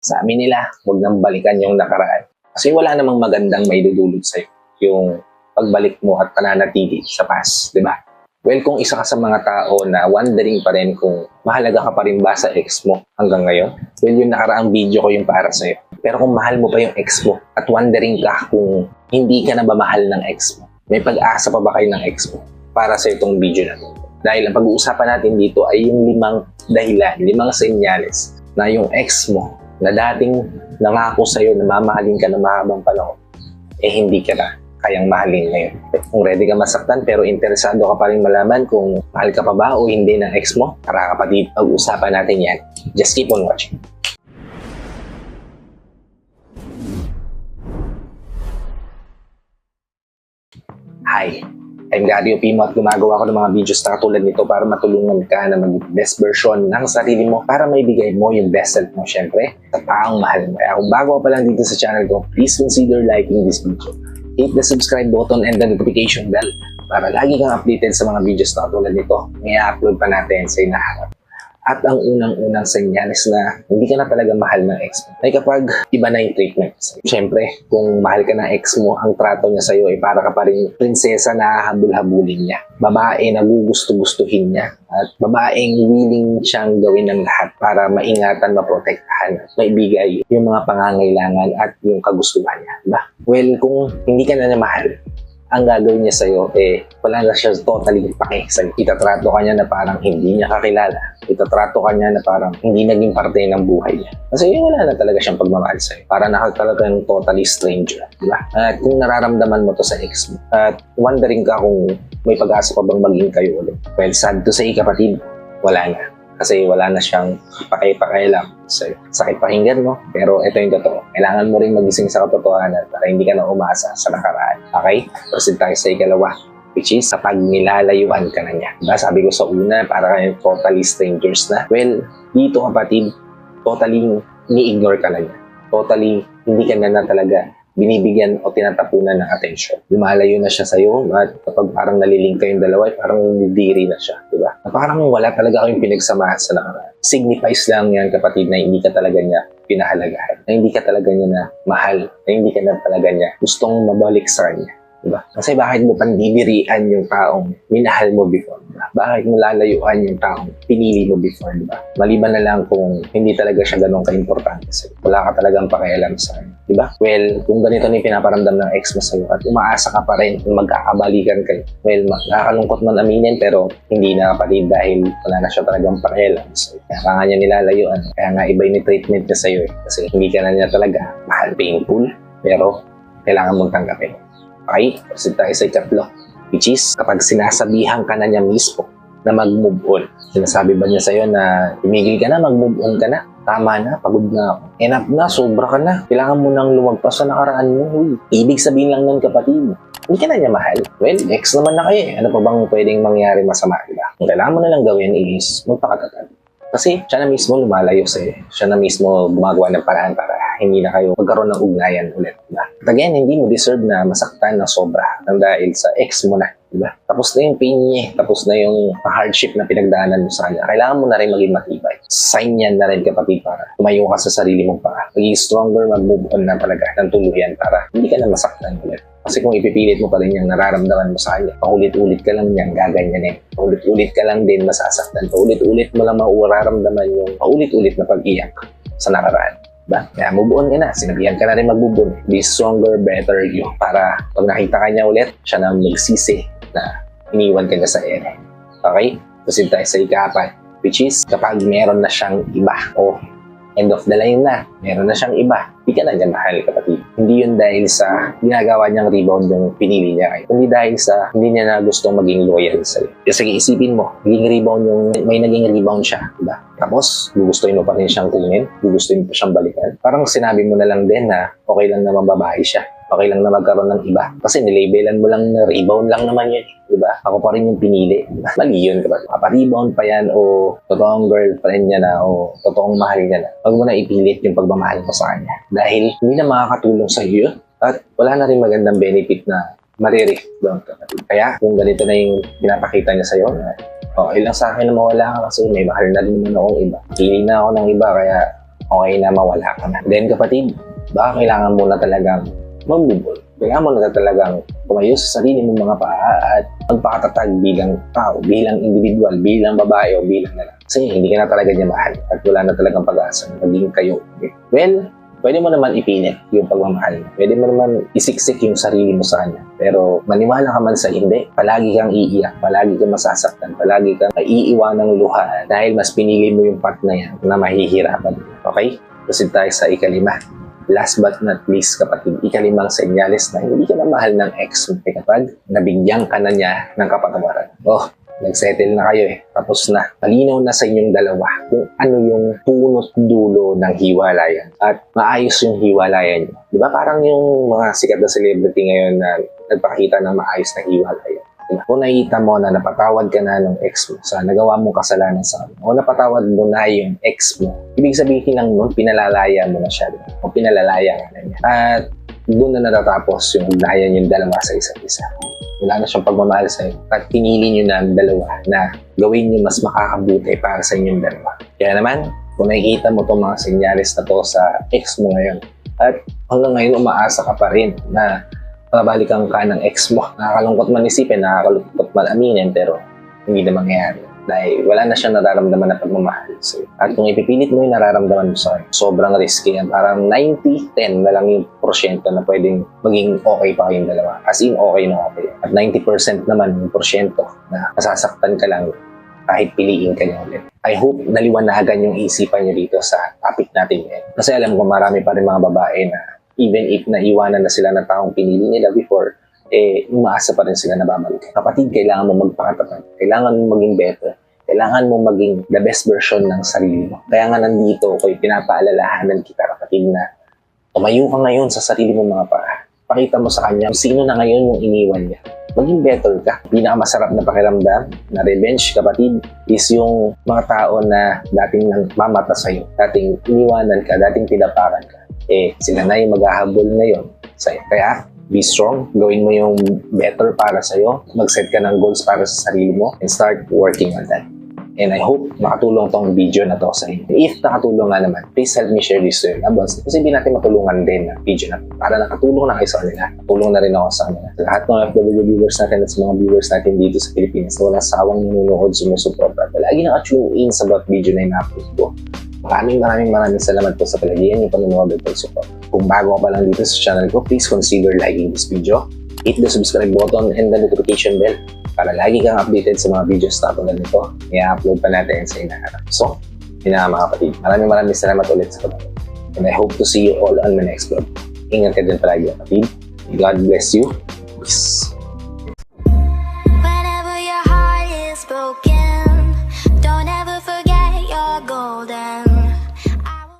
Sabi nila, huwag nang balikan yung nakaraan. Kasi wala namang magandang maidudulot sa'yo yung pagbalik mo at pananatili sa past, di ba? Well, kung isa ka sa mga tao na wondering pa rin kung mahalaga ka pa rin ba sa ex mo hanggang ngayon, well, yung nakaraang video ko yung para sa'yo. Pero kung mahal mo pa yung ex mo at wondering ka kung hindi ka na ba mahal ng ex mo, may pag-asa pa ba kayo ng ex mo para sa itong video na ito? Dahil ang pag-uusapan natin dito ay yung 5 dahilan, 5 senyales na yung ex mo na dating nangako sa'yo na mamahalin ka ng mahabang panahon, eh hindi ka na kayang mahalin ngayon. Kung ready ka masaktan pero interesado ka pa rin malaman kung mahal ka pa ba o hindi ng ex mo, tara kapatid, pag-usapan natin yan. Just keep on watching. Hi, I'm Gary Opimo at gumagawa ko ng mga videos na katulad nito para matulungan ka na maging best version ng sarili mo para maibigay mo yung best self mo syempre sa taong mahal mo. Kaya kung bago ka pa lang dito sa channel ko, please consider liking this video. Hit the subscribe button and the notification bell para lagi kang updated sa mga videos na katulad nito. May upload pa natin sa inaharap. At ang unang-unang senyales na hindi ka na talaga mahal ng ex mo ay kapag iba na yung treatment sa'yo. Siyempre, kung mahal ka ng ex mo, ang trato niya sa'yo ay para ka pa rin prinsesa na habul-habulin niya. Babae na gugusto-gustuhin niya. At babaeng willing siyang gawin ng lahat para maingatan, maprotektahan, at maibigay yung mga pangangailangan at yung kagustuhan niya. Diba? Well, kung hindi ka na mahal, ang gagawin niya sa'yo, wala na siya totally pake sa'yo. Itatrato ka niya na parang hindi niya kakilala. Itatrato ka niya na parang hindi naging parte ng buhay niya. Kasi wala na talaga siyang pagmamahal sa'yo. Para nakatalagang totally stranger. Diba? At kung nararamdaman mo to sa ex mo, at wondering ka kung may pag-asa pa bang maging kayo ulit. Well, sad to say kapatid, wala na. Kasi wala na siyang pakailang sa'yo. Sakit pakinggan mo, pero ito yung totoo. Kailangan mo rin magising sa katotohanan para hindi ka na umasa sa nakaraan. Okay? Proceed tayo sa ikalawa, which is kapag nilalayuan ka na niya. Diba? Sabi ko sa una, para kayong totally strangers na. Well, dito kapatid, totally ni-ignore ka na niya. Totally hindi ka na talaga binibigyan o tinatapunan ng atensyon. Lumalayo na siya sa'yo at kapag parang naliling kayong dalawa, parang nidiri na siya, di ba? Parang wala talaga kayong pinagsamahan sa nakaraan. Signifies lang yan, kapatid, na hindi ka talaga niya pinahalagahan, na hindi ka talaga niya na mahal, na hindi ka na talaga niya gustong mabalik sa kanya. Diba? Kasi bakit mo pandidirian yung taong minahal mo before? Diba? Bakit mo lalayuan yung taong pinili mo before? Diba? Maliban na lang kung hindi talaga siya ganun ka-importante sa'yo. Wala ka talagang pakialam sa kanya. Diba? Well, kung ganito na yung pinaparamdam ng ex mo sa'yo at umaasa ka pa rin kung magkakabalikan kayo, well, nakakalungkot man aminin pero hindi na kapatid dahil wala na siya talagang pakialam sa'yo. Kaya nga niya nilalayuan. Kaya nga iba yung treatment niya sa'yo. Kasi hindi ka na niya talaga mahal, painful, pero kailangan mong tanggapin. Okay, kasi tayo sa ikatlo, which is kapag sinasabihan ka na niya mismo na mag-move on. Sinasabi ba niya sa'yo na tumigil ka na, mag-move on ka na? Tama na, pagod na ako. Enough na, sobra ka na. Kailangan mo nang lumagpas sa nakaraan mo. Uy, ibig sabihin lang nun kapatid, hindi ka na niya mahal. Well, ex naman na kayo. Ano pa bang pwedeng mangyari masama? Diba? Ang kailangan mo na lang gawin is magpakatatag. Kasi siya na mismo lumalayo sa'yo. Siya na mismo gumagawa ng paraan para hindi na kayo magkaroon ng ugnayan ulit. Diba? At again, hindi mo deserve na masaktan ng sobra dahil sa ex mo na. Diba? Tapos na yung pain niya. Tapos na yung hardship na pinagdaanan mo sa kanya. Kailangan mo na rin maging matibay. Sign yan na rin kapatid para tumayo ka sa sarili mong paa. Maging stronger, mag-move on na talaga ng tuluyan para hindi ka na masaktan ulit. Kasi kung ipipilit mo pa rin yung nararamdaman mo sa kanya, paulit-ulit ka lang niyang gaganyanin. Paulit-ulit ka lang din masasaktan. Paulit-ulit mo lang mararamdaman yung paulit-ulit na pag-iyak sa nakaraan. Diba? Kaya move on ka na. Sinabihan ka na rin mag-move on. Be stronger, better you. Para pag nakita ka niya ulit, siya na magsisi na iniwan ka niya sa ere. Okay? Proceed tayo sa ika-4, which is kapag meron na siyang iba o end of the line na, meron na siyang iba, hindi ka na niya mahal kapatid. Hindi yun dahil sa ginagawa niyang rebound yung pinili niya kayo. Hindi dahil sa hindi niya na gusto maging loyal sa'yo. Kasi isipin mo, may naging rebound siya, diba? Tapos, gugustuhin mo pa rin siyang kunin, gugustuhin mo pa siyang balikan. Parang sinabi mo na lang din na okay lang na mababae siya. Okay lang na magkaroon ng iba. Kasi nilabelan mo lang na rebound lang naman yun. Diba? Ako pa rin yung pinili. Mali yun kapag mapa-rebound pa yan o totoong girlfriend niya na o totoong mahal niya na. Huwag mo na ipilit yung pagmamahal mo sa kanya. Dahil hindi na makakatulong sa iyo at wala na rin magandang benefit na maririf doon kapatid. Kaya kung ganito na yung pinapakita niya sa'yo na okay lang sa akin na mawala ka kasi may mahal na rin naman akong iba. Pili na ako ng iba kaya okay na mawala ka na. Then kapatid, baka kailangan mo na talagang mabubol. Kailangan mo na talagang tumayo sa sarili mong mga paa at magpakatatag bilang tao, bilang individual, bilang babae o bilang lalaki. Kasi hindi ka na talaga niya mahal at wala na talagang pag-asa na maging kayo. Okay? Well, pwede mo naman ipilit yung pagmamahal mo. Pwede mo naman isiksik yung sarili mo sa kanya. Pero maniwala ka man sa hindi, palagi kang iiyak, palagi kang masasaktan, palagi kang iiwanang luha dahil mas pinili mo yung path na yan na mahihirapan. Okay? Proceed tayo sa ikalima. Last but not least, kapatid, ikalimang senyales na hindi ka na mahal ng ex mo kapag nabigyan ka na niya ng kapatawaran. Oh, nagsettle na kayo tapos na. Malinaw na sa inyong dalawa kung ano yung punot dulo ng hiwalayan at maayos yung hiwalayan niyo. Di ba parang yung mga sikat na celebrity ngayon na nagpakita ng maayos na hiwalayan? Diba? Kung nakita mo na napatawad ka na ng ex mo sa nagawa mong kasalanan sa kanya, o napatawad mo na yung ex mo, ibig sabihin lang nun, pinalalaya mo na siya. Diba? O pinalalaya ka na niya. At doon na natatapos yung ugnayan yung dalawa sa isa't isa. Wala na siyang pagmamahal sa'yo. At pinili nyo na ang dalawa na gawin nyo mas makakabuti para sa inyong dalawa. Kaya naman, kung nakikita mo itong mga senyales na to sa ex mo ngayon, at hanggang ngayon umaasa ka pa rin na babalikan ka ng ex mo. Nakakalungkot man isipin, nakakalungkot man aminin, pero hindi na mangyayari. Dahil wala na siyang nararamdaman na pagmamahal sa'yo. At kung ipipilit mo yung nararamdaman mo sa'yo, sobrang risky yan. Parang 90-10 na lang yung porsyento na pwedeng maging okay pa kayong dalawa. As in, okay na okay. At 90% naman yung porsyento na masasaktan ka lang kahit piliin ka niya ulit. I hope naliwanagan yung isipan niyo dito sa topic natin ngayon. Kasi alam ko marami pa rin mga babae na even if naiwanan na sila ng taong pinili nila before, umaasa pa rin sila na babalik. Kapatid, kailangan mo magpakatatag. Kailangan mo maging better. Kailangan mo maging the best version ng sarili mo. Kaya nga nandito ko, pinapaalalahanan kita, kapatid, na tumayo ka ngayon sa sarili mo mga paa. Pakita mo sa kanya kung sino na ngayon yung iniwan niya. Maging better ka. Pinakamasarap na pakiramdam na revenge, kapatid, is yung mga tao na dating mamata sa'yo, dating iniwanan ka, dating tinapakan ka. Sila na yung maghahabol ngayon sa'yo. Kaya, be strong, gawin mo yung better para sa'yo, mag-set ka ng goals para sa sarili mo, and start working on that. And I hope makatulong tong video na to sa inyo. If nakatulong nga naman, please help me share this to your loved ones. Kasi hindi natin matulungan din na video na para nakatulong na kayo sa kanila. Tulong na rin ako sa kanila. Sa lahat ng FW viewers natin at sa mga viewers natin dito sa Pilipinas na walang sawang nanonood, sumusuporta. Palagi naka-tune in sa bawat video na ina-upload ko. Maraming salamat po sa palagihan niyo panonood at pag-support. Kung bago ka pa lang dito sa channel ko, please consider liking this video, hit the subscribe button and the notification bell para lagi kang updated sa mga videos na tulad nito. I-upload pa natin sa inaharap. So, yun na mga kapatid. Maraming salamat ulit sa panonood. And I hope to see you all on my next vlog. Ingat ka din palagi kapatid. God bless you. Peace.